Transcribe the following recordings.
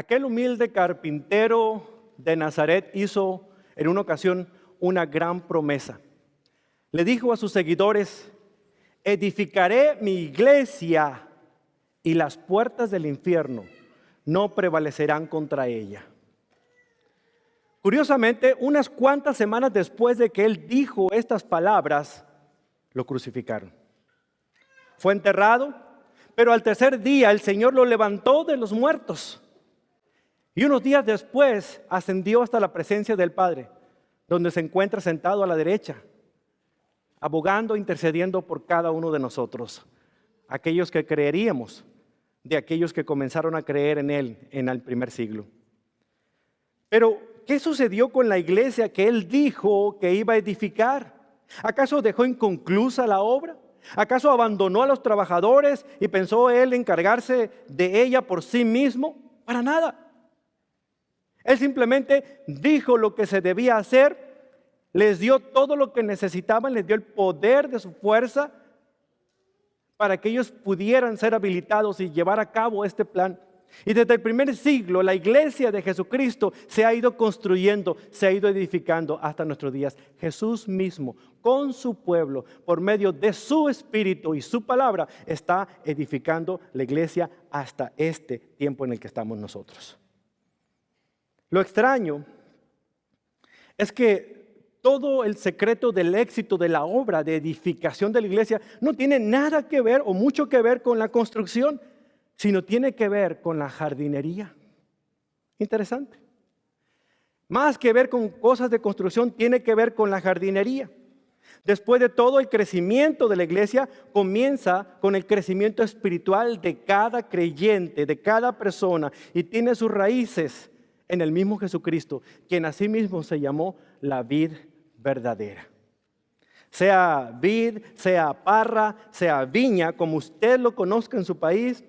Aquel humilde carpintero de Nazaret hizo en una ocasión una gran promesa. Le dijo a sus seguidores: edificaré mi iglesia y las puertas del infierno no prevalecerán contra ella. Curiosamente, unas cuantas semanas después de que él dijo estas palabras, lo crucificaron. Fue enterrado, pero al tercer día el Señor lo levantó de los muertos. Y unos días después ascendió hasta la presencia del Padre, donde se encuentra sentado a la derecha, abogando, intercediendo por cada uno de nosotros, aquellos que creeríamos, de aquellos que comenzaron a creer en Él en el primer siglo. Pero, ¿qué sucedió con la iglesia que Él dijo que iba a edificar? ¿Acaso dejó inconclusa la obra? ¿Acaso abandonó a los trabajadores y pensó Él encargarse de ella por sí mismo? Para nada. Él simplemente dijo lo que se debía hacer, les dio todo lo que necesitaban, les dio el poder de su fuerza para que ellos pudieran ser habilitados y llevar a cabo este plan. Y desde el primer siglo la iglesia de Jesucristo se ha ido construyendo, se ha ido edificando hasta nuestros días. Jesús mismo, con su pueblo, por medio de su Espíritu y su palabra, está edificando la iglesia hasta este tiempo en el que estamos nosotros. Lo extraño es que todo el secreto del éxito de la obra de edificación de la iglesia no tiene nada que ver o mucho que ver con la construcción, sino tiene que ver con la jardinería. Interesante. Más que ver con cosas de construcción, tiene que ver con la jardinería. Después de todo, el crecimiento de la iglesia comienza con el crecimiento espiritual de cada creyente, de cada persona, y tiene sus raíces en el mismo Jesucristo, quien asimismo se llamó la vid verdadera. Sea vid, sea parra, sea viña, como usted lo conozca en su país,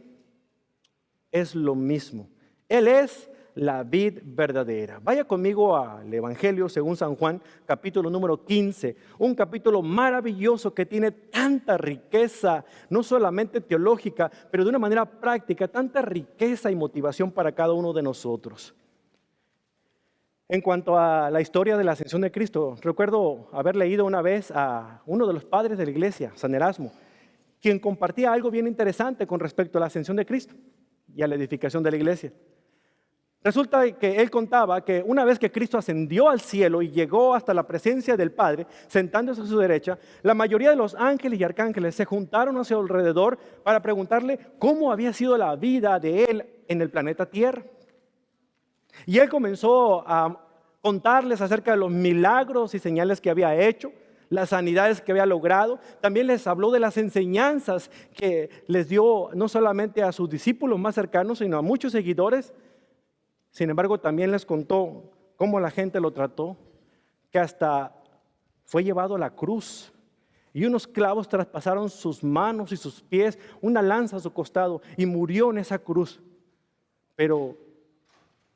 es lo mismo. Él es la vid verdadera. Vaya conmigo al Evangelio según San Juan, capítulo número 15, un capítulo maravilloso que tiene tanta riqueza, no solamente teológica, pero de una manera práctica, tanta riqueza y motivación para cada uno de nosotros. En cuanto a la historia de la ascensión de Cristo, recuerdo haber leído una vez a uno de los padres de la iglesia, San Erasmo, quien compartía algo bien interesante con respecto a la ascensión de Cristo y a la edificación de la iglesia. Resulta que él contaba que una vez que Cristo ascendió al cielo y llegó hasta la presencia del Padre, sentándose a su derecha, la mayoría de los ángeles y arcángeles se juntaron a su alrededor para preguntarle cómo había sido la vida de él en el planeta Tierra. Y él comenzó a contarles acerca de los milagros y señales que había hecho, las sanidades que había logrado. También les habló de las enseñanzas que les dio no solamente a sus discípulos más cercanos, sino a muchos seguidores. Sin embargo, también les contó cómo la gente lo trató, que hasta fue llevado a la cruz y unos clavos traspasaron sus manos y sus pies, una lanza a su costado, y murió en esa cruz. Pero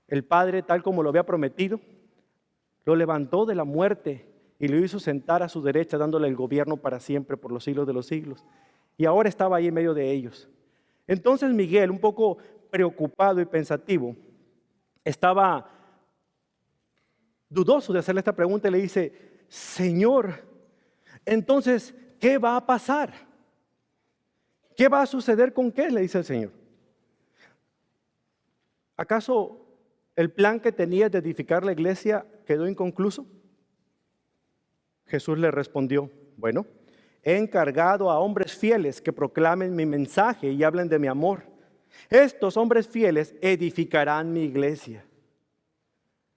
el Padre, tal como lo había prometido, lo levantó de la muerte y lo hizo sentar a su derecha, dándole el gobierno para siempre, por los siglos de los siglos. Y ahora estaba ahí en medio de ellos. Entonces Miguel, un poco preocupado y pensativo, estaba dudoso de hacerle esta pregunta y le dice: Señor, entonces, ¿qué va a pasar? ¿Qué va a suceder con qué? Le dice el Señor. ¿Acaso el plan que tenía de edificar la iglesia quedó inconcluso? Jesús le respondió: bueno, he encargado a hombres fieles que proclamen mi mensaje y hablen de mi amor. Estos hombres fieles edificarán mi iglesia.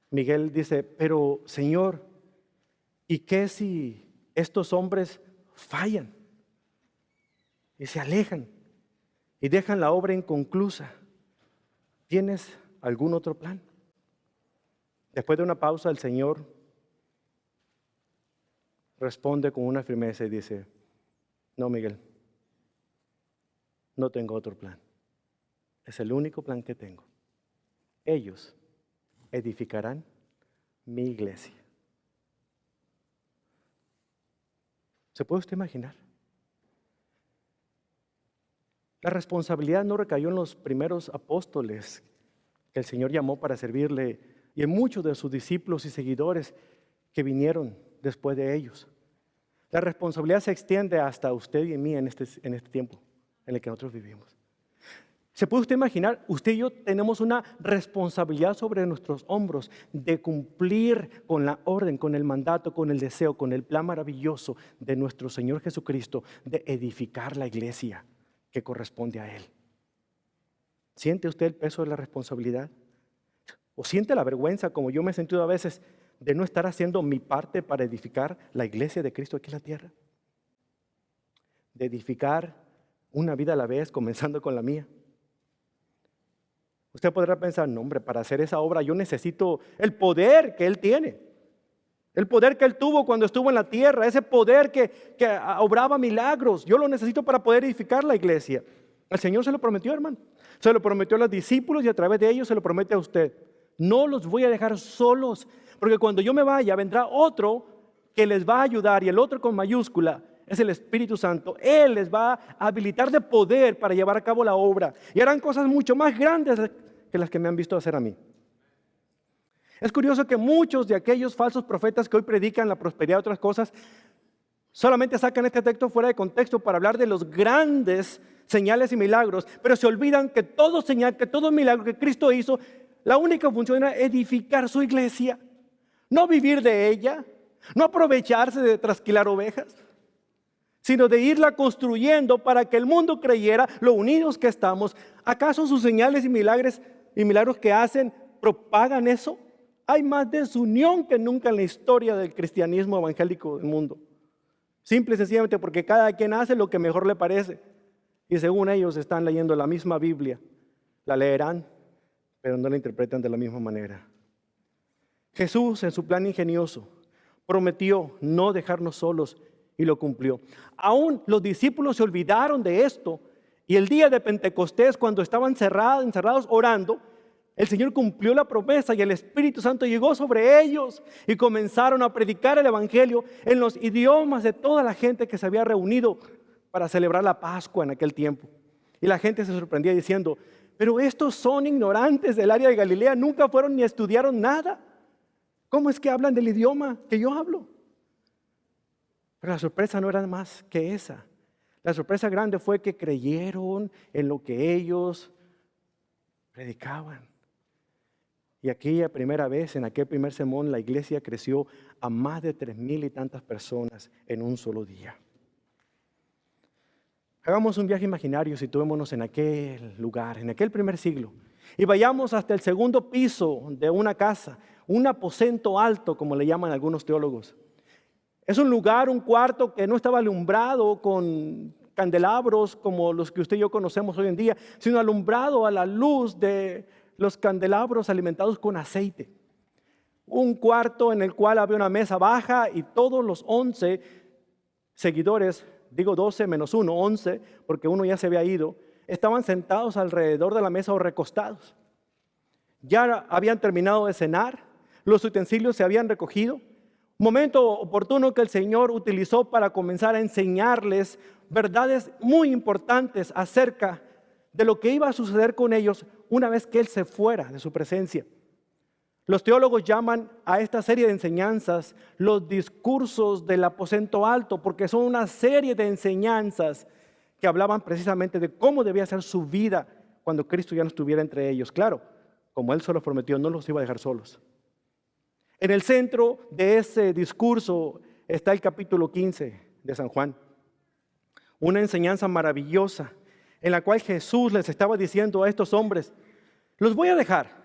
Miguel dice: pero Señor, ¿y qué si estos hombres fallan y se alejan y dejan la obra inconclusa? ¿Tienes algún otro plan? Después de una pausa, el Señor responde con una firmeza y dice: no, Miguel, no tengo otro plan. Es el único plan que tengo. Ellos edificarán mi iglesia. ¿Se puede usted imaginar? La responsabilidad no recayó en los primeros apóstoles que el Señor llamó para servirle, y en muchos de sus discípulos y seguidores que vinieron después de ellos. La responsabilidad se extiende hasta usted y en mí en este tiempo en el que nosotros vivimos. ¿Se puede usted imaginar? Usted y yo tenemos una responsabilidad sobre nuestros hombros de cumplir con la orden, con el mandato, con el deseo, con el plan maravilloso de nuestro Señor Jesucristo de edificar la iglesia que corresponde a Él. ¿Siente usted el peso de la responsabilidad? ¿O siente la vergüenza, como yo me he sentido a veces, de no estar haciendo mi parte para edificar la iglesia de Cristo aquí en la tierra? De edificar una vida a la vez, comenzando con la mía. Usted podrá pensar, no hombre, para hacer esa obra yo necesito el poder que Él tiene. El poder que Él tuvo cuando estuvo en la tierra, ese poder que obraba milagros. Yo lo necesito para poder edificar la iglesia. El Señor se lo prometió, hermano. Se lo prometió a los discípulos y a través de ellos se lo promete a usted. No los voy a dejar solos, porque cuando yo me vaya vendrá otro que les va a ayudar, y el otro con mayúscula es el Espíritu Santo. Él les va a habilitar de poder para llevar a cabo la obra y harán cosas mucho más grandes que las que me han visto hacer a mí. Es curioso que muchos de aquellos falsos profetas que hoy predican la prosperidad y otras cosas solamente sacan este texto fuera de contexto para hablar de los grandes señales y milagros, pero se olvidan que todo señal, que todo milagro que Cristo hizo, la única función era edificar su iglesia, no vivir de ella, no aprovecharse de trasquilar ovejas, sino de irla construyendo para que el mundo creyera lo unidos que estamos. ¿Acaso sus señales y milagros que hacen propagan eso? Hay más desunión que nunca en la historia del cristianismo evangélico del mundo. Simple y sencillamente porque cada quien hace lo que mejor le parece. Y según ellos están leyendo la misma Biblia. La leerán, pero no la interpretan de la misma manera. Jesús, en su plan ingenioso, prometió no dejarnos solos y lo cumplió. Aún los discípulos se olvidaron de esto. Y el día de Pentecostés, cuando estaban encerrados orando, el Señor cumplió la promesa y el Espíritu Santo llegó sobre ellos y comenzaron a predicar el Evangelio en los idiomas de toda la gente que se había reunido para celebrar la Pascua en aquel tiempo. Y la gente se sorprendía diciendo, pero estos son ignorantes del área de Galilea, nunca fueron ni estudiaron nada. ¿Cómo es que hablan del idioma que yo hablo? Pero la sorpresa no era más que esa. La sorpresa grande fue que creyeron en lo que ellos predicaban. Y aquella primera vez, en aquel primer sermón, la iglesia creció a más de 3,000 y tantas personas en un solo día. Hagamos un viaje imaginario, situémonos en aquel lugar, en aquel primer siglo, y vayamos hasta el segundo piso de una casa, un aposento alto, como le llaman algunos teólogos. Es un lugar, un cuarto que no estaba alumbrado con candelabros como los que usted y yo conocemos hoy en día, sino alumbrado a la luz de los candelabros alimentados con aceite. Un cuarto en el cual había una mesa baja y todos los 11 seguidores, digo 12 menos 1, 11, porque uno ya se había ido, estaban sentados alrededor de la mesa o recostados. Ya habían terminado de cenar, los utensilios se habían recogido. Momento oportuno que el Señor utilizó para comenzar a enseñarles verdades muy importantes acerca de lo que iba a suceder con ellos una vez que Él se fuera de su presencia. Los teólogos llaman a esta serie de enseñanzas los discursos del aposento alto, porque son una serie de enseñanzas que hablaban precisamente de cómo debía ser su vida cuando Cristo ya no estuviera entre ellos. Claro, como Él se lo prometió, no los iba a dejar solos. En el centro de ese discurso está el capítulo 15 de San Juan. Una enseñanza maravillosa en la cual Jesús les estaba diciendo a estos hombres, los voy a dejar,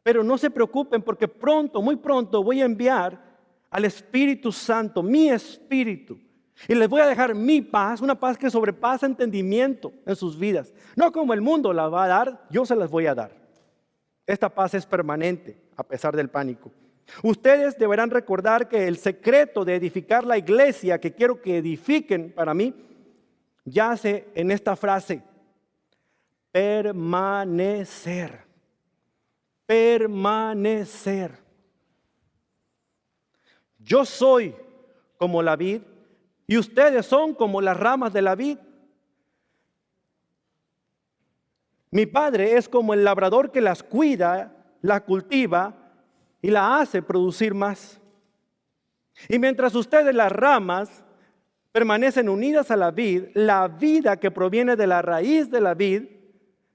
pero no se preocupen porque pronto, muy pronto voy a enviar al Espíritu Santo, mi Espíritu, y les voy a dejar mi paz, una paz que sobrepasa entendimiento en sus vidas. No como el mundo la va a dar, yo se las voy a dar. Esta paz es permanente a pesar del pánico. Ustedes deberán recordar que el secreto de edificar la iglesia que quiero que edifiquen para mí yace en esta frase: permanecer. Permanecer. Yo soy como la vid y ustedes son como las ramas de la vid. Mi Padre es como el labrador que las cuida, la cultiva y la hace producir más. Y mientras ustedes, las ramas, permanecen unidas a la vida que proviene de la raíz de la vid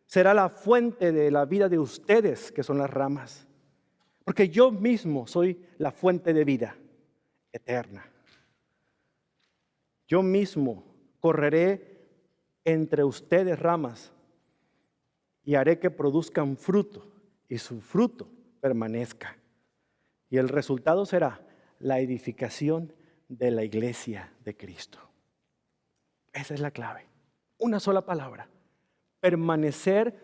será la fuente de la vida de ustedes, que son las ramas. Porque yo mismo soy la fuente de vida eterna. Yo mismo correré entre ustedes ramas y haré que produzcan fruto y su fruto permanezca. Y el resultado será la edificación de la iglesia de Cristo. Esa es la clave. Una sola palabra. Permanecer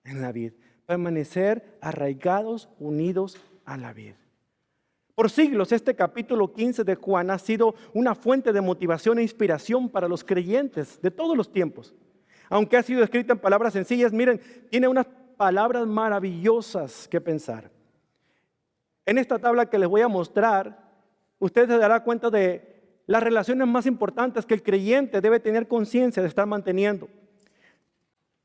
en la vid. Permanecer arraigados, unidos a la vid. Por siglos este capítulo 15 de Juan ha sido una fuente de motivación e inspiración para los creyentes de todos los tiempos. Aunque ha sido escrita en palabras sencillas, miren, tiene unas palabras maravillosas que pensar. En esta tabla que les voy a mostrar, usted se dará cuenta de las relaciones más importantes que el creyente debe tener conciencia de estar manteniendo.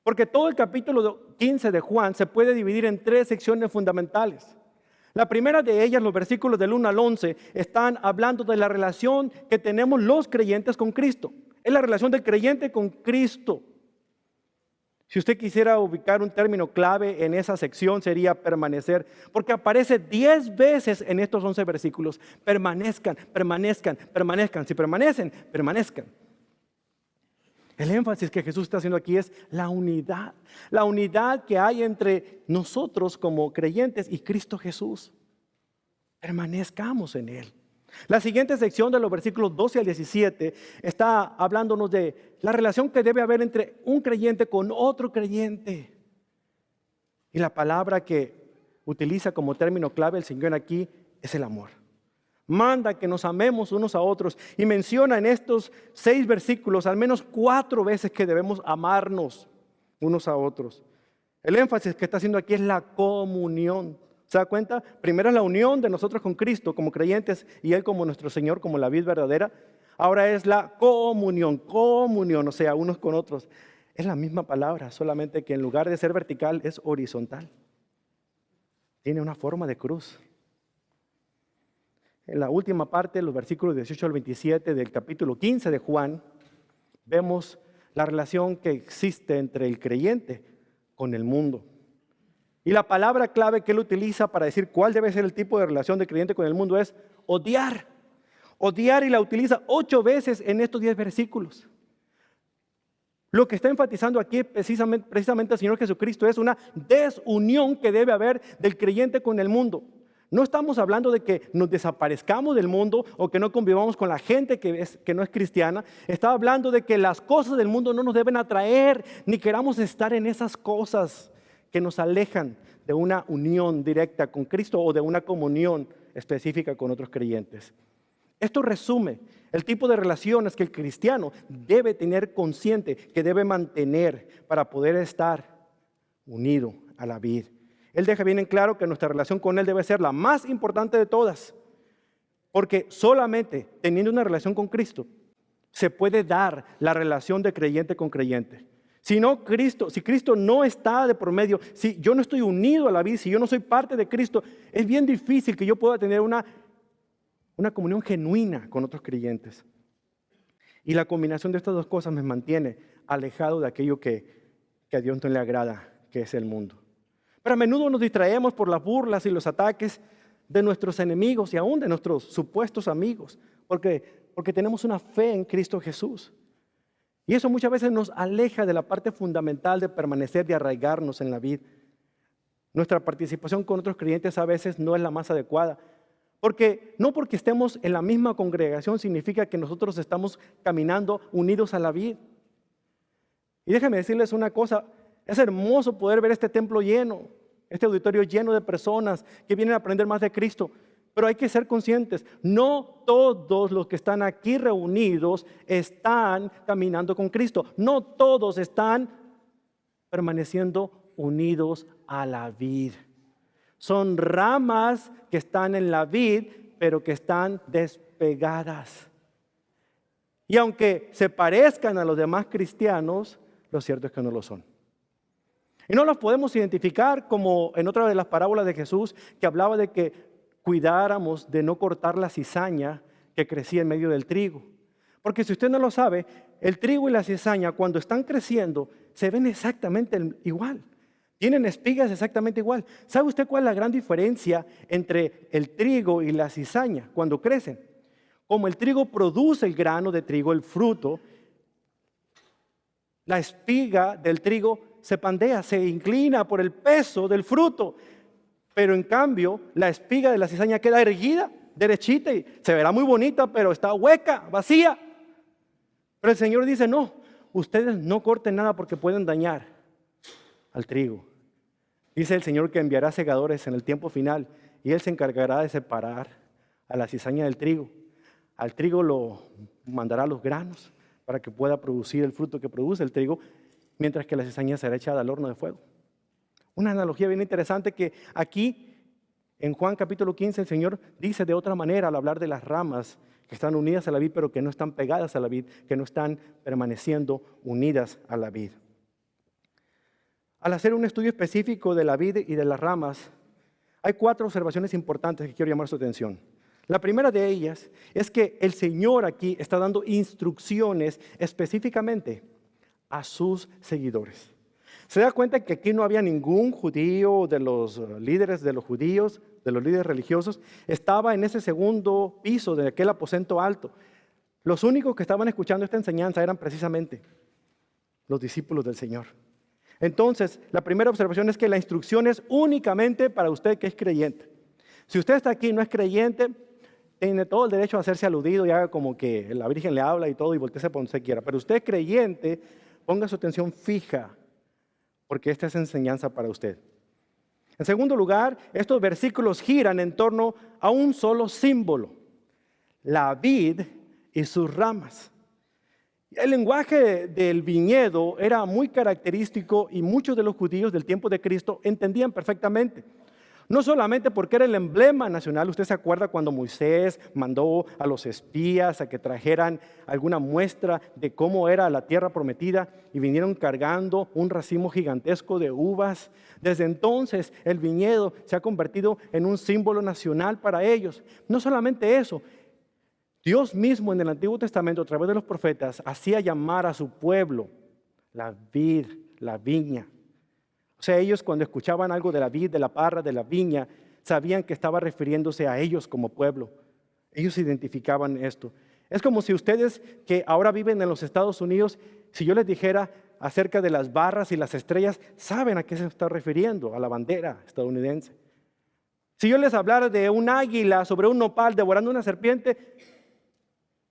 Porque todo el capítulo 15 de Juan se puede dividir en 3 secciones fundamentales. La primera de ellas, los versículos del 1 al 11, están hablando de la relación que tenemos los creyentes con Cristo. Es la relación del creyente con Cristo. Si usted quisiera ubicar un término clave en esa sección, sería permanecer, porque aparece 10 veces en estos 11 versículos. Permanezcan, permanezcan, permanezcan. Si permanecen, permanezcan. El énfasis que Jesús está haciendo aquí es la unidad que hay entre nosotros como creyentes y Cristo Jesús. Permanezcamos en Él. La siguiente sección de los versículos 12 al 17 está hablándonos de la relación que debe haber entre un creyente con otro creyente. Y la palabra que utiliza como término clave el Señor aquí es el amor. Manda que nos amemos unos a otros y menciona en estos 6 versículos al menos 4 veces que debemos amarnos unos a otros. El énfasis que está haciendo aquí es la comunión. ¿Se da cuenta? Primero es la unión de nosotros con Cristo como creyentes y Él como nuestro Señor, como la vid verdadera. Ahora es la comunión, o sea, unos con otros. Es la misma palabra, solamente que en lugar de ser vertical es horizontal. Tiene una forma de cruz. En la última parte, los versículos 18 al 27 del capítulo 15 de Juan, vemos la relación que existe entre el creyente con el mundo. Y la palabra clave que él utiliza para decir cuál debe ser el tipo de relación del creyente con el mundo es odiar. Odiar, y la utiliza 8 veces en estos 10 versículos. Lo que está enfatizando aquí precisamente el Señor Jesucristo es una desunión que debe haber del creyente con el mundo. No estamos hablando de que nos desaparezcamos del mundo o que no convivamos con la gente que no es cristiana. Está hablando de que las cosas del mundo no nos deben atraer, ni queramos estar en esas cosas que nos alejan de una unión directa con Cristo o de una comunión específica con otros creyentes. Esto resume el tipo de relaciones que el cristiano debe tener consciente, que debe mantener para poder estar unido a la vid. Él deja bien en claro que nuestra relación con Él debe ser la más importante de todas, porque solamente teniendo una relación con Cristo se puede dar la relación de creyente con creyente. Si Cristo no está de por medio, si yo no estoy unido a la vid, si yo no soy parte de Cristo, es bien difícil que yo pueda tener una comunión genuina con otros creyentes. Y la combinación de estas dos cosas me mantiene alejado de aquello que a Dios no le agrada, que es el mundo. Pero a menudo nos distraemos por las burlas y los ataques de nuestros enemigos y aún de nuestros supuestos amigos, porque tenemos una fe en Cristo Jesús. Y eso muchas veces nos aleja de la parte fundamental de permanecer, de arraigarnos en la vid. Nuestra participación con otros creyentes a veces no es la más adecuada. No porque estemos en la misma congregación significa que nosotros estamos caminando unidos a la vid. Y déjenme decirles una cosa, es hermoso poder ver este templo lleno, este auditorio lleno de personas que vienen a aprender más de Cristo. Pero hay que ser conscientes, no todos los que están aquí reunidos están caminando con Cristo. No todos están permaneciendo unidos a la vid. Son ramas que están en la vid, pero que están despegadas. Y aunque se parezcan a los demás cristianos, lo cierto es que no lo son. Y no los podemos identificar como en otra de las parábolas de Jesús que hablaba de que cuidáramos de no cortar la cizaña que crecía en medio del trigo. Porque si usted no lo sabe, el trigo y la cizaña cuando están creciendo se ven exactamente igual. Tienen espigas exactamente igual. ¿Sabe usted cuál es la gran diferencia entre el trigo y la cizaña cuando crecen? Como el trigo produce el grano de trigo, el fruto, la espiga del trigo se pandea, se inclina por el peso del fruto. Pero en cambio, la espiga de la cizaña queda erguida, derechita y se verá muy bonita, pero está hueca, vacía. Pero el Señor dice, no, ustedes no corten nada porque pueden dañar al trigo. Dice el Señor que enviará segadores en el tiempo final y Él se encargará de separar a la cizaña del trigo. Al trigo lo mandará los granos para que pueda producir el fruto que produce el trigo, mientras que la cizaña será echada al horno de fuego. Una analogía bien interesante que aquí en Juan capítulo 15 el Señor dice de otra manera al hablar de las ramas que están unidas a la vid, pero que no están pegadas a la vid, que no están permaneciendo unidas a la vid. Al hacer un estudio específico de la vid y de las ramas, hay 4 observaciones importantes que quiero llamar su atención. La primera de ellas es que el Señor aquí está dando instrucciones específicamente a sus seguidores. Se da cuenta que aquí no había ningún judío de los líderes de los judíos, de los líderes religiosos, estaba en ese segundo piso de aquel aposento alto. Los únicos que estaban escuchando esta enseñanza eran precisamente los discípulos del Señor. Entonces, la primera observación es que la instrucción es únicamente para usted que es creyente. Si usted está aquí y no es creyente, tiene todo el derecho a hacerse aludido y haga como que la Virgen le habla y todo y volteese por donde usted quiera. Pero usted es creyente, ponga su atención fija, porque esta es enseñanza para usted. En segundo lugar, estos versículos giran en torno a un solo símbolo, la vid y sus ramas. El lenguaje del viñedo era muy característico y muchos de los judíos del tiempo de Cristo entendían perfectamente. No solamente porque era el emblema nacional, usted se acuerda cuando Moisés mandó a los espías a que trajeran alguna muestra de cómo era la tierra prometida y vinieron cargando un racimo gigantesco de uvas. Desde entonces el viñedo se ha convertido en un símbolo nacional para ellos. No solamente eso, Dios mismo en el Antiguo Testamento a través de los profetas hacía llamar a su pueblo la vid, la viña. O sea, ellos cuando escuchaban algo de la vid, de la parra, de la viña, sabían que estaba refiriéndose a ellos como pueblo. Ellos identificaban esto. Es como si ustedes que ahora viven en los Estados Unidos, si yo les dijera acerca de las barras y las estrellas, saben a qué se está refiriendo, a la bandera estadounidense. Si yo les hablara de un águila sobre un nopal devorando una serpiente,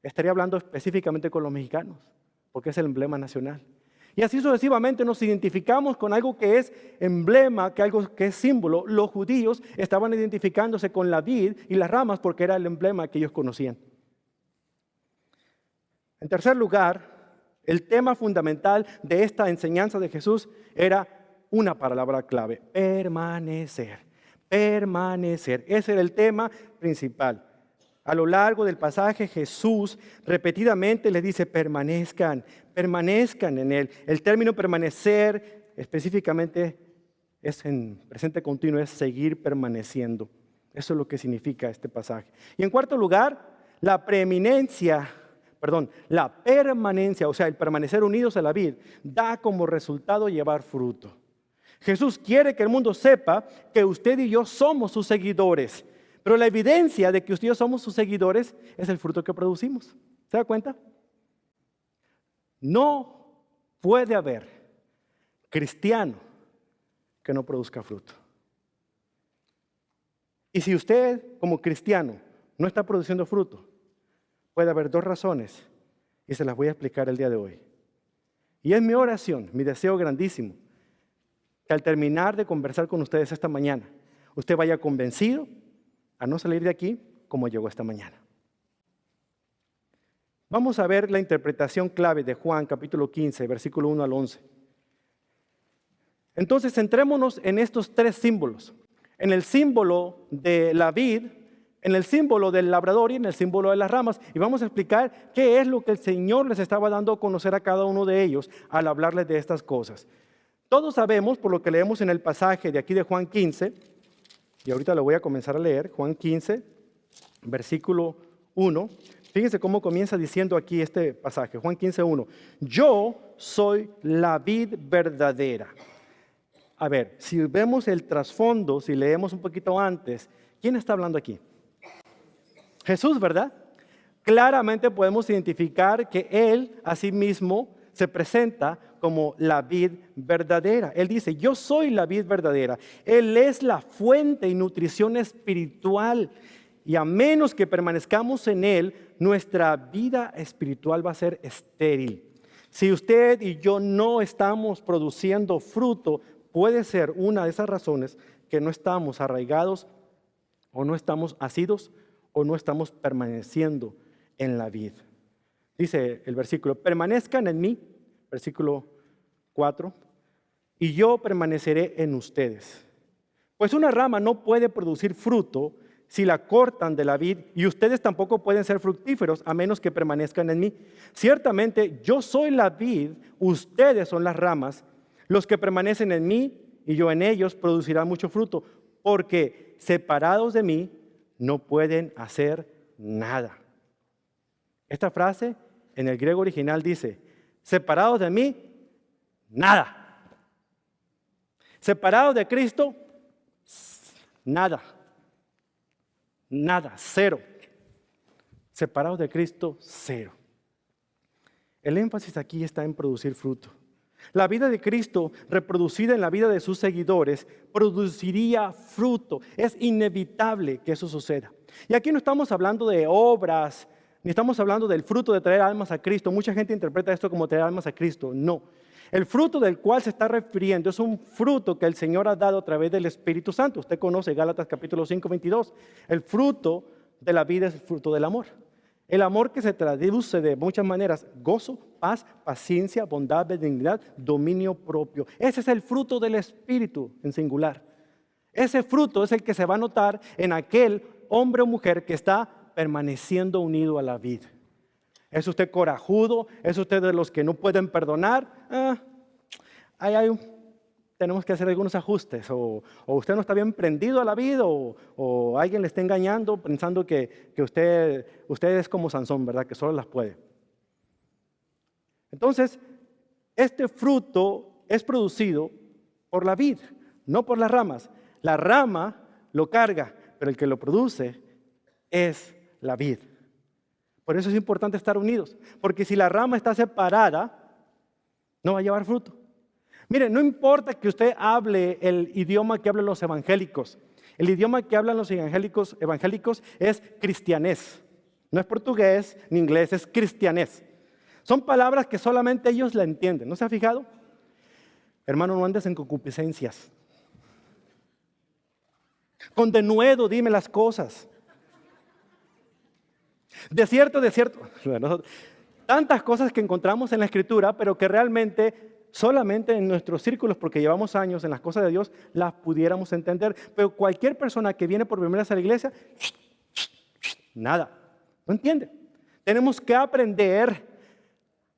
estaría hablando específicamente con los mexicanos, porque es el emblema nacional. Y así sucesivamente nos identificamos con algo que es emblema, que algo que es símbolo. Los judíos estaban identificándose con la vid y las ramas porque era el emblema que ellos conocían. En tercer lugar, el tema fundamental de esta enseñanza de Jesús era una palabra clave: permanecer. Permanecer. Ese era el tema principal. A lo largo del pasaje Jesús repetidamente les dice permanezcan, permanezcan en Él. El término permanecer específicamente es en presente continuo, es seguir permaneciendo. Eso es lo que significa este pasaje. Y en cuarto lugar, la permanencia, o sea, el permanecer unidos a la vid, da como resultado llevar fruto. Jesús quiere que el mundo sepa que usted y yo somos sus seguidores. Pero la evidencia de que usted y yo somos sus seguidores es el fruto que producimos. ¿Se da cuenta? No puede haber cristiano que no produzca fruto. Y si usted como cristiano no está produciendo fruto, puede haber 2 razones y se las voy a explicar el día de hoy. Y es mi oración, mi deseo grandísimo, que al terminar de conversar con ustedes esta mañana, usted vaya convencido a no salir de aquí como llegó esta mañana. Vamos a ver la interpretación clave de Juan capítulo 15, versículo 1 al 11. Entonces, centrémonos en estos 3 símbolos. En el símbolo de la vid, en el símbolo del labrador y en el símbolo de las ramas. Y vamos a explicar qué es lo que el Señor les estaba dando a conocer a cada uno de ellos al hablarles de estas cosas. Todos sabemos, por lo que leemos en el pasaje de aquí de Juan 15, y ahorita lo voy a comenzar a leer, Juan 15, versículo 1. Fíjense cómo comienza diciendo aquí este pasaje, Juan 15, 1. Yo soy la vid verdadera. A ver, si vemos el trasfondo, si leemos un poquito antes, ¿quién está hablando aquí? Jesús, ¿verdad? Claramente podemos identificar que Él a sí mismo se presenta como la vid verdadera. Él dice, yo soy la vid verdadera. Él es la fuente y nutrición espiritual. Y a menos que permanezcamos en Él, nuestra vida espiritual va a ser estéril. Si usted y yo no estamos produciendo fruto, puede ser una de esas razones que no estamos arraigados o no estamos asidos o no estamos permaneciendo en la vid. Dice el versículo, permanezcan en mí, versículo 4, y yo permaneceré en ustedes. Pues una rama no puede producir fruto si la cortan de la vid, y ustedes tampoco pueden ser fructíferos a menos que permanezcan en mí. Ciertamente yo soy la vid, ustedes son las ramas. Los que permanecen en mí y yo en ellos producirán mucho fruto, porque separados de mí no pueden hacer nada. Esta frase en el griego original dice, separados de mí, nada. Separados de Cristo, nada. Nada, cero. Separados de Cristo, cero. El énfasis aquí está en producir fruto. La vida de Cristo, reproducida en la vida de sus seguidores, produciría fruto. Es inevitable que eso suceda. Y aquí no estamos hablando de obras, ni estamos hablando del fruto de traer almas a Cristo. Mucha gente interpreta esto como traer almas a Cristo. No. El fruto del cual se está refiriendo es un fruto que el Señor ha dado a través del Espíritu Santo. Usted conoce Gálatas capítulo 5, 22. El fruto de la vida es el fruto del amor. El amor que se traduce de muchas maneras, gozo, paz, paciencia, bondad, benignidad, dominio propio. Ese es el fruto del Espíritu en singular. Ese fruto es el que se va a notar en aquel hombre o mujer que está permaneciendo unido a la vid. ¿Es usted corajudo? ¿Es usted de los que no pueden perdonar? Tenemos que hacer algunos ajustes. O usted no está bien prendido a la vida, o alguien le está engañando pensando que usted es como Sansón, ¿verdad? Que solo las puede. Entonces, este fruto es producido por la vid, no por las ramas. La rama lo carga, pero el que lo produce es la vid. Por eso es importante estar unidos, porque si la rama está separada, no va a llevar fruto. Mire, no importa que usted hable el idioma que hablan los evangélicos. El idioma que hablan los evangélicos es cristianés. No es portugués ni inglés, es cristianés. Son palabras que solamente ellos la entienden. ¿No se ha fijado? Hermano, no andes en concupiscencias. Con denuedo dime las cosas. De cierto. Tantas cosas que encontramos en la Escritura, pero que realmente solamente en nuestros círculos, porque llevamos años en las cosas de Dios, las pudiéramos entender. Pero cualquier persona que viene por primera vez a la iglesia, nada, no entiende. Tenemos que aprender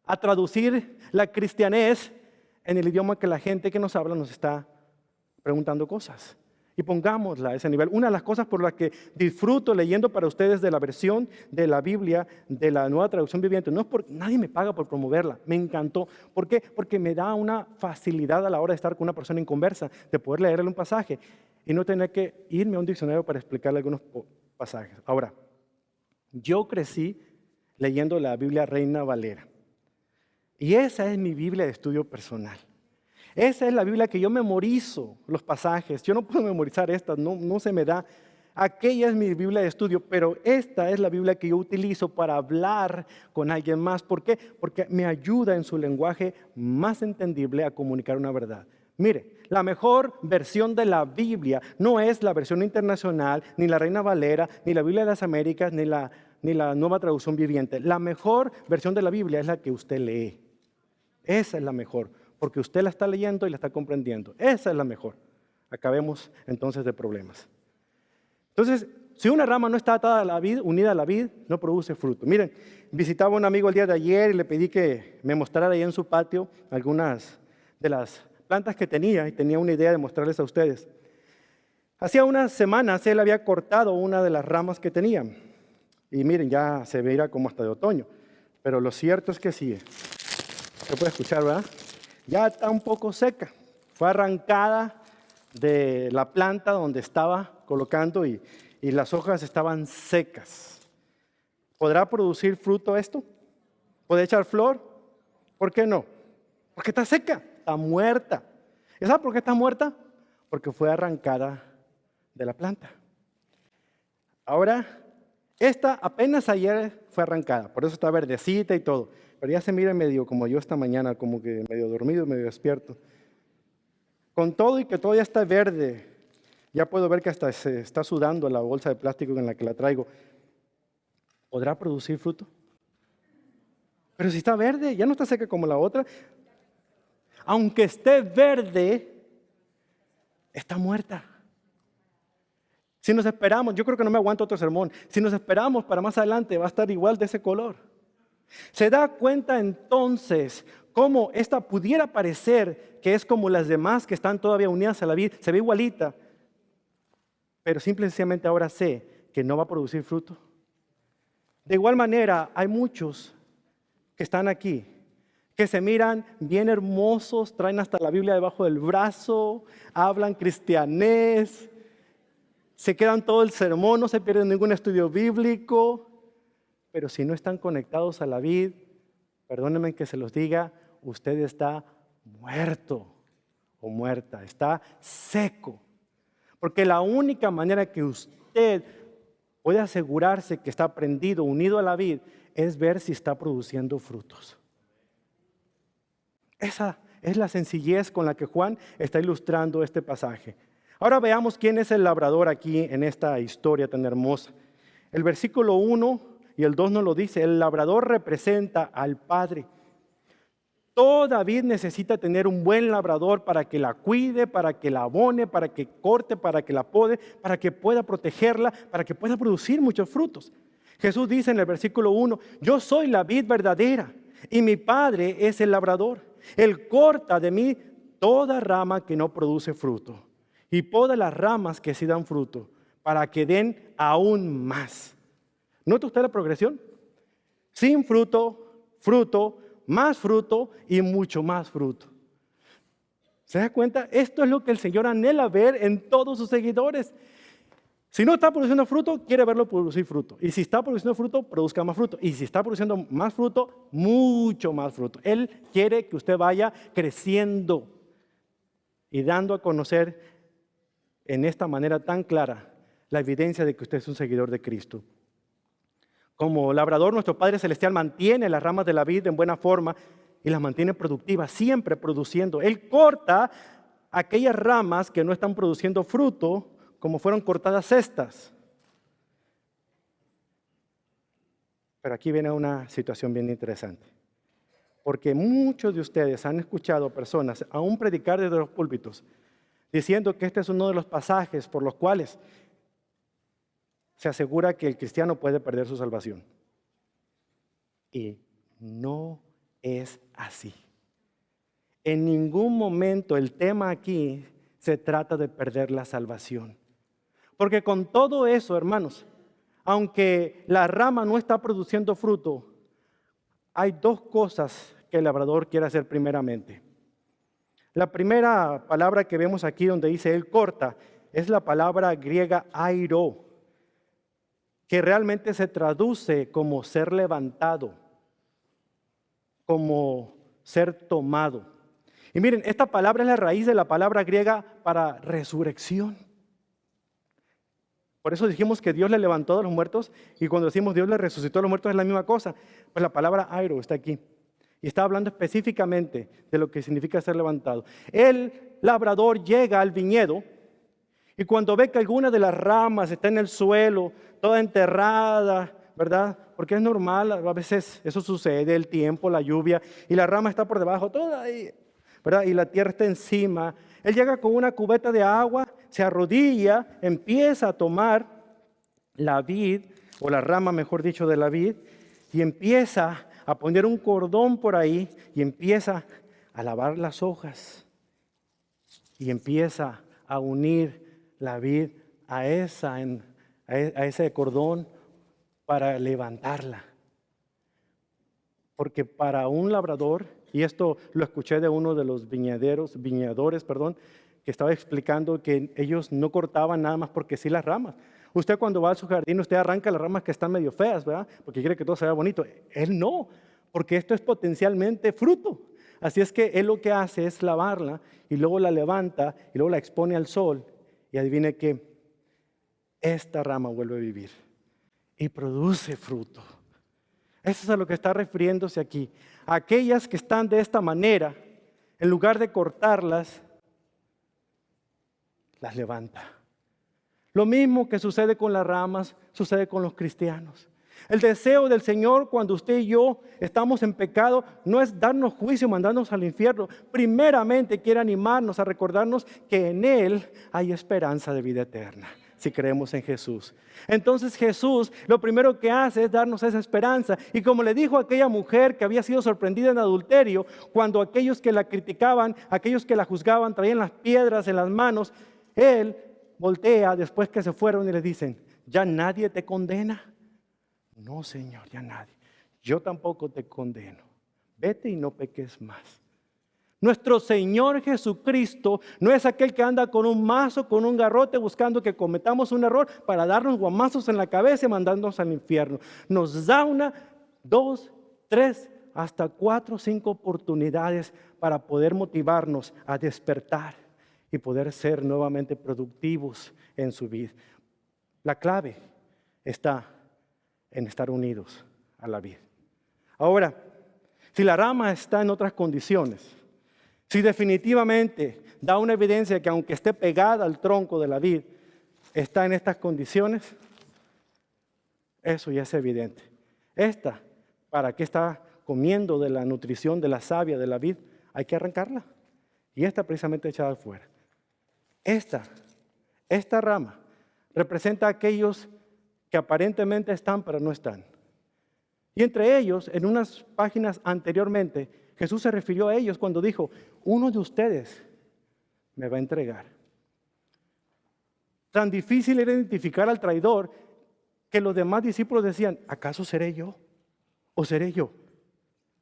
a traducir la cristianés en el idioma que la gente que nos habla nos está preguntando cosas. Y pongámosla a ese nivel. Una de las cosas por las que disfruto leyendo para ustedes de la versión de la Biblia, de la Nueva Traducción Viviente, no es porque nadie me paga por promoverla, me encantó. ¿Por qué? Porque me da una facilidad a la hora de estar con una persona en conversa, de poder leerle un pasaje y no tener que irme a un diccionario para explicarle algunos pasajes. Ahora, yo crecí leyendo la Biblia Reina Valera. Y esa es mi Biblia de estudio personal. Esa es la Biblia que yo memorizo los pasajes. Yo no puedo memorizar esta, no se me da. Aquella es mi Biblia de estudio, pero esta es la Biblia que yo utilizo para hablar con alguien más. ¿Por qué? Porque me ayuda en su lenguaje más entendible a comunicar una verdad. Mire, la mejor versión de la Biblia no es la versión internacional, ni la Reina Valera, ni la Biblia de las Américas, ni la Nueva Traducción Viviente. La mejor versión de la Biblia es la que usted lee. Esa es la mejor, porque usted la está leyendo y la está comprendiendo. Esa es la mejor. Acabemos entonces de problemas. Entonces, Si una rama no está atada a la vid, unida a la vid, no produce fruto. Miren, visitaba a un amigo el día de ayer y le pedí que me mostrara ahí en su patio algunas de las plantas que tenía y tenía una idea de mostrarles a ustedes. Hacía unas semanas él había cortado una de las ramas que tenía. Y miren, ya se veía como hasta de otoño. Pero lo cierto es que sí. Se puede escuchar, ¿verdad? Ya está un poco seca. Fue arrancada de la planta donde estaba colocando y las hojas estaban secas. ¿Podrá producir fruto esto? ¿Puede echar flor? ¿Por qué no? Porque está seca, está muerta. ¿Y sabe por qué está muerta? Porque fue arrancada de la planta. Ahora, esta apenas ayer fue arrancada, por eso está verdecita y todo. Pero ya se mira medio como yo esta mañana, como que medio dormido, medio despierto. Con todo y que todavía está verde, ya puedo ver que hasta se está sudando la bolsa de plástico en la que la traigo. ¿Podrá producir fruto? Pero si está verde, ya no está seca como la otra. Aunque esté verde, está muerta. Si nos esperamos, yo creo que no me aguanto otro sermón. Si nos esperamos para más adelante, va a estar igual de ese color. ¿Se da cuenta entonces cómo esta pudiera parecer que es como las demás que están todavía unidas a la vid? Se ve igualita, pero simple y sencillamente ahora sé que no va a producir fruto. De igual manera, hay muchos que están aquí, que se miran bien hermosos, traen hasta la Biblia debajo del brazo, hablan cristianés, se quedan todo el sermón, no se pierden ningún estudio bíblico, pero si no están conectados a la vid, perdónenme que se los diga, usted está muerto o muerta, está seco. Porque la única manera que usted puede asegurarse que está prendido, unido a la vid, es ver si está produciendo frutos. Esa es la sencillez con la que Juan está ilustrando este pasaje. Ahora veamos quién es el labrador aquí en esta historia tan hermosa. El versículo 1 y el 2 nos lo dice, el labrador representa al Padre. Toda vid necesita tener un buen labrador para que la cuide, para que la abone, para que corte, para que la pode, para que pueda protegerla, para que pueda producir muchos frutos. Jesús dice en el versículo 1, yo soy la vid verdadera y mi Padre es el labrador. Él corta de mí toda rama que no produce fruto y poda las ramas que sí dan fruto para que den aún más. ¿Nota usted la progresión? Sin fruto, fruto, más fruto y mucho más fruto. ¿Se da cuenta? Esto es lo que el Señor anhela ver en todos sus seguidores. Si no está produciendo fruto, quiere verlo producir fruto. Y si está produciendo fruto, produzca más fruto. Y si está produciendo más fruto, mucho más fruto. Él quiere que usted vaya creciendo y dando a conocer en esta manera tan clara la evidencia de que usted es un seguidor de Cristo. Como labrador, nuestro Padre Celestial mantiene las ramas de la vid en buena forma y las mantiene productivas, siempre produciendo. Él corta aquellas ramas que no están produciendo fruto, como fueron cortadas estas. Pero aquí viene una situación bien interesante. Porque muchos de ustedes han escuchado personas, aún predicar desde los púlpitos, diciendo que este es uno de los pasajes por los cuales se asegura que el cristiano puede perder su salvación. Y no es así. En ningún momento el tema aquí se trata de perder la salvación. Porque con todo eso, hermanos, aunque la rama no está produciendo fruto, hay dos cosas que el labrador quiere hacer primeramente. La primera palabra que vemos aquí donde dice él corta es la palabra griega airo, que realmente se traduce como ser levantado, como ser tomado. Y miren, esta palabra es la raíz de la palabra griega para resurrección. Por eso dijimos que Dios le levantó de los muertos, y cuando decimos Dios le resucitó de los muertos es la misma cosa. Pues la palabra airo está aquí. Y está hablando específicamente de lo que significa ser levantado. El labrador llega al viñedo y cuando ve que alguna de las ramas está en el suelo, toda enterrada, ¿verdad? Porque es normal, a veces eso sucede, el tiempo, la lluvia, y la rama está por debajo, toda ahí, ¿verdad? Y la tierra está encima. Él llega con una cubeta de agua, se arrodilla, empieza a tomar la vid, o la rama, mejor dicho, de la vid, y empieza a poner un cordón por ahí y empieza a lavar las hojas y empieza a unir la vid a ese cordón para levantarla. Porque para un labrador, y esto lo escuché de uno de los viñadores, que estaba explicando que ellos no cortaban nada más porque sí las ramas. Usted cuando va a su jardín, usted arranca las ramas que están medio feas, ¿verdad? Porque quiere que todo se vea bonito. Él no, porque esto es potencialmente fruto. Así es que él lo que hace es lavarla y luego la levanta y luego la expone al sol. Y adivine que esta rama vuelve a vivir y produce fruto. Eso es a lo que está refiriéndose aquí. Aquellas que están de esta manera, en lugar de cortarlas, las levanta. Lo mismo que sucede con las ramas, sucede con los cristianos. El deseo del Señor cuando usted y yo estamos en pecado no es darnos juicio, mandarnos al infierno. Primeramente quiere animarnos a recordarnos que en Él hay esperanza de vida eterna, si creemos en Jesús. Entonces Jesús lo primero que hace es darnos esa esperanza. Y como le dijo a aquella mujer que había sido sorprendida en adulterio, cuando aquellos que la criticaban, aquellos que la juzgaban, traían las piedras en las manos, Él voltea después que se fueron y le dicen, ¿ya nadie te condena? No, Señor, ya nadie. Yo tampoco te condeno. Vete y no peques más. Nuestro Señor Jesucristo no es aquel que anda con un mazo, con un garrote, buscando que cometamos un error para darnos guamazos en la cabeza y mandarnos al infierno. Nos da 1, 2, 3, hasta 4, 5 oportunidades para poder motivarnos a despertar y poder ser nuevamente productivos en su vida. La clave está en estar unidos a la vid. Ahora, si la rama está en otras condiciones, si definitivamente da una evidencia de que aunque esté pegada al tronco de la vid, está en estas condiciones, eso ya es evidente. Esta, ¿para qué está comiendo de la nutrición de la savia de la vid? Hay que arrancarla. Y esta precisamente echada afuera. Esta rama representa a aquellos que aparentemente están, pero no están. Y entre ellos, en unas páginas anteriormente, Jesús se refirió a ellos cuando dijo, uno de ustedes me va a entregar. Tan difícil era identificar al traidor que los demás discípulos decían, ¿acaso seré yo? ¿O seré yo?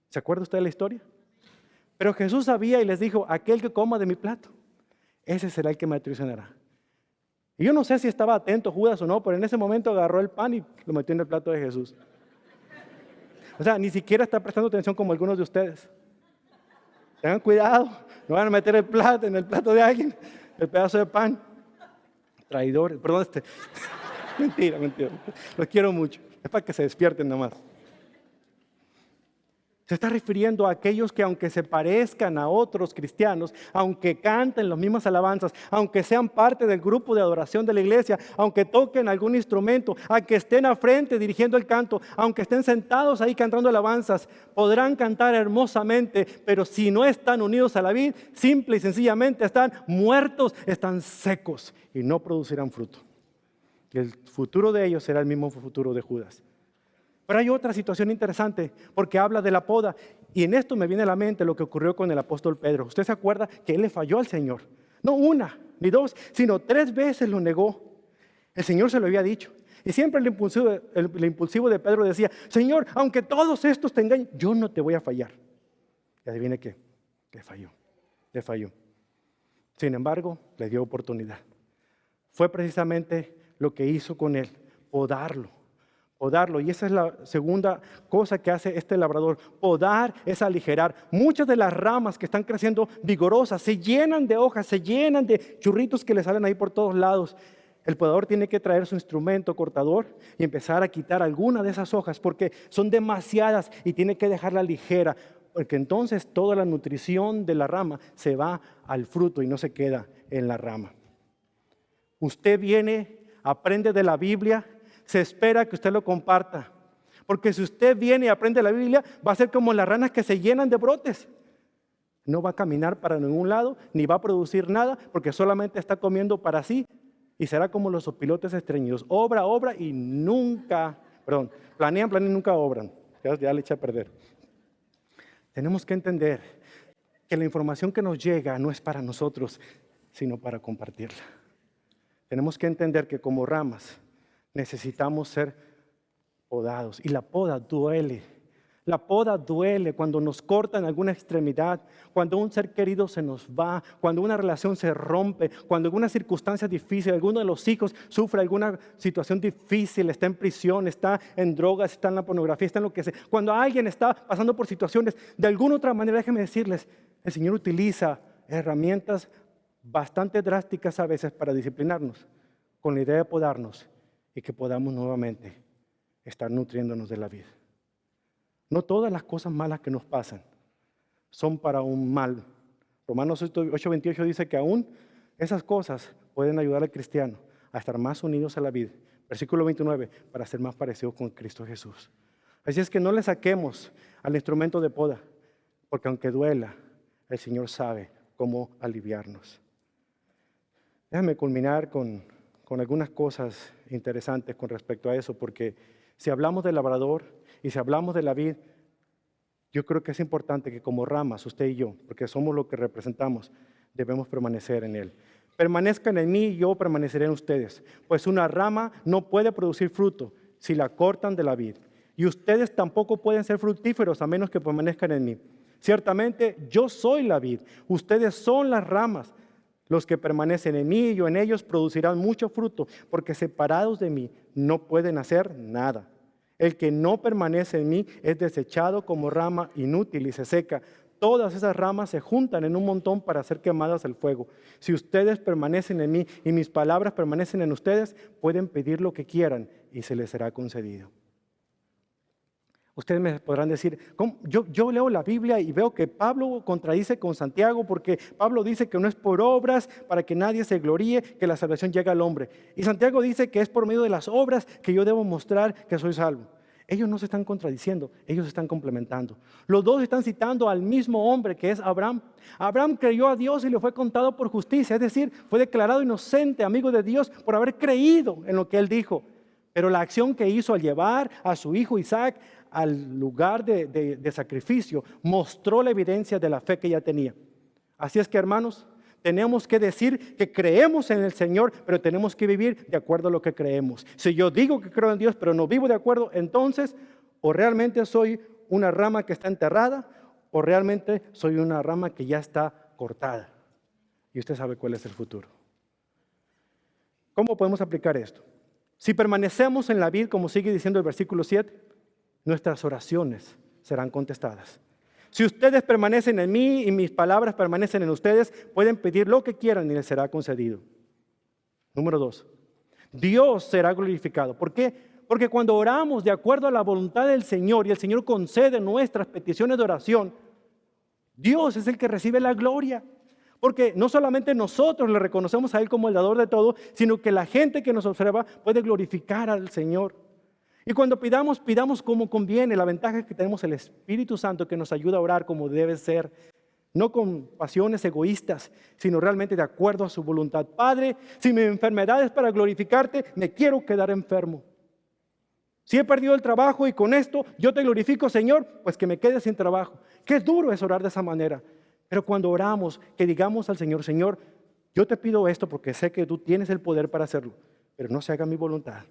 ¿Se acuerda usted de la historia? Pero Jesús sabía y les dijo, aquel que coma de mi plato, ese será el que me traicionará. Y yo no sé si estaba atento Judas o no, pero en ese momento agarró el pan y lo metió en el plato de Jesús. O sea, ni siquiera está prestando atención como algunos de ustedes. Tengan cuidado, no van a meter el plato en el plato de alguien, el pedazo de pan. Traidores, perdón, mentira. Los quiero mucho. Es para que se despierten nomás. Se está refiriendo a aquellos que aunque se parezcan a otros cristianos, aunque canten las mismas alabanzas, aunque sean parte del grupo de adoración de la iglesia, aunque toquen algún instrumento, aunque estén al frente dirigiendo el canto, aunque estén sentados ahí cantando alabanzas, podrán cantar hermosamente, pero si no están unidos a la vid, simple y sencillamente están muertos, están secos y no producirán fruto. Y el futuro de ellos será el mismo futuro de Judas. Pero hay otra situación interesante porque habla de la poda y en esto me viene a la mente lo que ocurrió con el apóstol Pedro. ¿Usted se acuerda que él le falló al Señor? No 1 ni 2, sino 3 veces lo negó. El Señor se lo había dicho. Y siempre el impulsivo de Pedro decía, Señor, aunque todos estos te engañen, yo no te voy a fallar. Y adivine qué, le falló. Sin embargo, le dio oportunidad. Fue precisamente lo que hizo con él, podarlo. Y esa es la segunda cosa que hace este labrador. Podar es aligerar. Muchas de las ramas que están creciendo vigorosas se llenan de hojas, se llenan de churritos que le salen ahí por todos lados. El podador tiene que traer su instrumento cortador y empezar a quitar alguna de esas hojas porque son demasiadas y tiene que dejarla ligera, porque entonces toda la nutrición de la rama se va al fruto y no se queda en la rama. Usted viene, aprende de la Biblia, se espera que usted lo comparta. Porque si usted viene y aprende la Biblia, va a ser como las ranas que se llenan de brotes. No va a caminar para ningún lado, ni va a producir nada, porque solamente está comiendo para sí, y será como los opilotes estreñidos. Obra y nunca, planean y nunca obran. Ya le eché a perder. Tenemos que entender que la información que nos llega no es para nosotros, sino para compartirla. Tenemos que entender que como ramas necesitamos ser podados, y la poda duele. La poda duele cuando nos cortan alguna extremidad, cuando un ser querido se nos va, cuando una relación se rompe, cuando alguna circunstancia difícil, alguno de los hijos sufre alguna situación difícil, está en prisión, está en drogas, está en la pornografía, está en lo que sea. Cuando alguien está pasando por situaciones, de alguna otra manera, déjenme decirles, el Señor utiliza herramientas bastante drásticas a veces para disciplinarnos, con la idea de podarnos y que podamos nuevamente estar nutriéndonos de la vida. No todas las cosas malas que nos pasan son para un mal. Romanos 8:28 dice que aún esas cosas pueden ayudar al cristiano a estar más unidos a la vida. Versículo 29, para ser más parecidos con Cristo Jesús. Así es que no le saquemos al instrumento de poda, porque aunque duela, el Señor sabe cómo aliviarnos. Déjame culminar con algunas cosas interesantes con respecto a eso, porque si hablamos del labrador y si hablamos de la vid, yo creo que es importante que como ramas, usted y yo, porque somos lo que representamos, debemos permanecer en él. Permanezcan en mí y yo permaneceré en ustedes, pues una rama no puede producir fruto si la cortan de la vid. Y ustedes tampoco pueden ser fructíferos a menos que permanezcan en mí. Ciertamente yo soy la vid, ustedes son las ramas. Los que permanecen en mí y yo en ellos producirán mucho fruto, porque separados de mí no pueden hacer nada. El que no permanece en mí es desechado como rama inútil y se seca. Todas esas ramas se juntan en un montón para ser quemadas al fuego. Si ustedes permanecen en mí y mis palabras permanecen en ustedes, pueden pedir lo que quieran y se les será concedido. Ustedes me podrán decir, ¿cómo? Yo leo la Biblia y veo que Pablo contradice con Santiago porque Pablo dice que no es por obras para que nadie se gloríe que la salvación llega al hombre. Y Santiago dice que es por medio de las obras que yo debo mostrar que soy salvo. Ellos no se están contradiciendo, ellos se están complementando. Los dos están citando al mismo hombre que es Abraham. Abraham creyó a Dios y le fue contado por justicia, es decir, fue declarado inocente, amigo de Dios, por haber creído en lo que él dijo. Pero la acción que hizo al llevar a su hijo Isaac al lugar de sacrificio mostró la evidencia de la fe que ya tenía. Así es que, hermanos, tenemos que decir que creemos en el Señor, pero tenemos que vivir de acuerdo a lo que creemos. Si yo digo que creo en Dios, pero no vivo de acuerdo, entonces o realmente soy una rama que está enterrada o realmente soy una rama que ya está cortada. Y usted sabe cuál es el futuro. ¿Cómo podemos aplicar esto? Si permanecemos en la vid, como sigue diciendo el versículo 7, nuestras oraciones serán contestadas. Si ustedes permanecen en mí y mis palabras permanecen en ustedes, pueden pedir lo que quieran y les será concedido. Número 2, Dios será glorificado. ¿Por qué? Porque cuando oramos de acuerdo a la voluntad del Señor y el Señor concede nuestras peticiones de oración, Dios es el que recibe la gloria. Porque no solamente nosotros le reconocemos a Él como el dador de todo, sino que la gente que nos observa puede glorificar al Señor. Y cuando pidamos como conviene. La ventaja es que tenemos el Espíritu Santo que nos ayuda a orar como debe ser. No con pasiones egoístas, sino realmente de acuerdo a su voluntad. Padre, si mi enfermedad es para glorificarte, me quiero quedar enfermo. Si he perdido el trabajo y con esto yo te glorifico, Señor, pues que me quede sin trabajo. Qué duro es orar de esa manera. Pero cuando oramos, que digamos al Señor, Señor, yo te pido esto porque sé que tú tienes el poder para hacerlo, pero no se haga mi voluntad,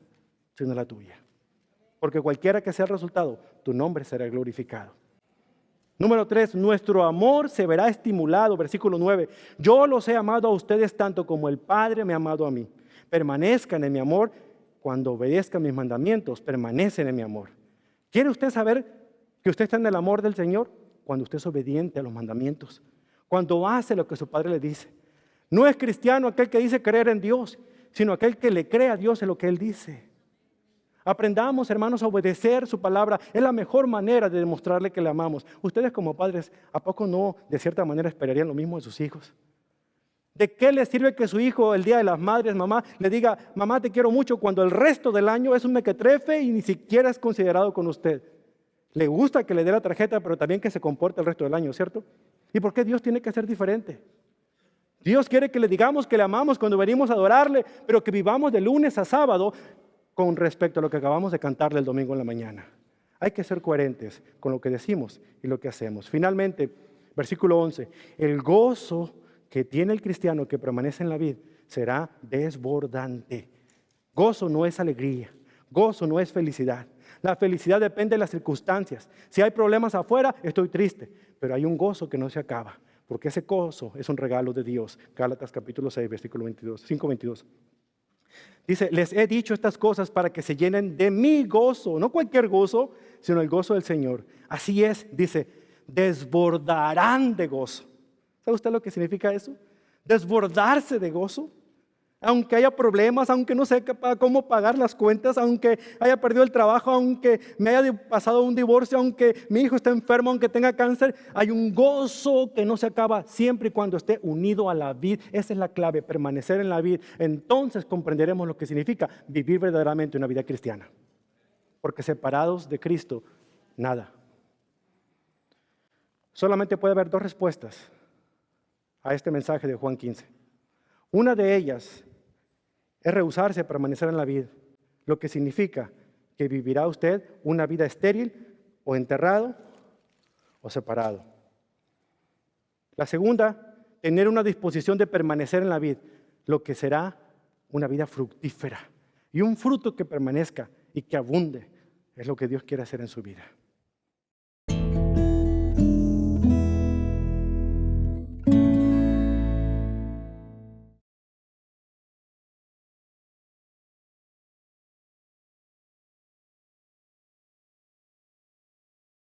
sino la tuya. Porque cualquiera que sea el resultado, tu nombre será glorificado. Número 3, nuestro amor se verá estimulado. Versículo 9, yo los he amado a ustedes tanto como el Padre me ha amado a mí. Permanezcan en mi amor. Cuando obedezcan mis mandamientos, permanecen en mi amor. ¿Quiere usted saber que usted está en el amor del Señor? Cuando usted es obediente a los mandamientos. Cuando hace lo que su Padre le dice. No es cristiano aquel que dice creer en Dios, sino aquel que le cree a Dios en lo que Él dice. Aprendamos, hermanos, a obedecer su palabra. Es la mejor manera de demostrarle que le amamos. Ustedes como padres, ¿a poco no de cierta manera esperarían lo mismo de sus hijos? ¿De qué le sirve que su hijo el día de las madres, mamá, le diga, mamá te quiero mucho, cuando el resto del año es un mequetrefe y ni siquiera es considerado con usted? Le gusta que le dé la tarjeta, pero también que se comporte el resto del año, ¿cierto? ¿Y por qué Dios tiene que ser diferente? Dios quiere que le digamos que le amamos cuando venimos a adorarle, pero que vivamos de lunes a sábado con respecto a lo que acabamos de cantarle el domingo en la mañana. Hay que ser coherentes con lo que decimos y lo que hacemos. Finalmente, versículo 11, el gozo que tiene el cristiano que permanece en la vid será desbordante. Gozo no es alegría, gozo no es felicidad. La felicidad depende de las circunstancias. Si hay problemas afuera, estoy triste, pero hay un gozo que no se acaba, porque ese gozo es un regalo de Dios. Gálatas capítulo 6, versículo 22, 5:22. Dice, les he dicho estas cosas para que se llenen de mi gozo, no cualquier gozo, sino el gozo del Señor. Así es, dice, desbordarán de gozo. ¿Sabe usted lo que significa eso? Desbordarse de gozo. Aunque haya problemas, aunque no sepa cómo pagar las cuentas, aunque haya perdido el trabajo, aunque me haya pasado un divorcio, aunque mi hijo esté enfermo, aunque tenga cáncer, hay un gozo que no se acaba siempre y cuando esté unido a la vid. Esa es la clave, permanecer en la vid. Entonces comprenderemos lo que significa vivir verdaderamente una vida cristiana. Porque separados de Cristo, nada. Solamente puede haber dos respuestas a este mensaje de Juan 15. Una de ellas es rehusarse a permanecer en la vida, lo que significa que vivirá usted una vida estéril o enterrado o separado. La segunda, tener una disposición de permanecer en la vida, lo que será una vida fructífera y un fruto que permanezca y que abunde, es lo que Dios quiere hacer en su vida.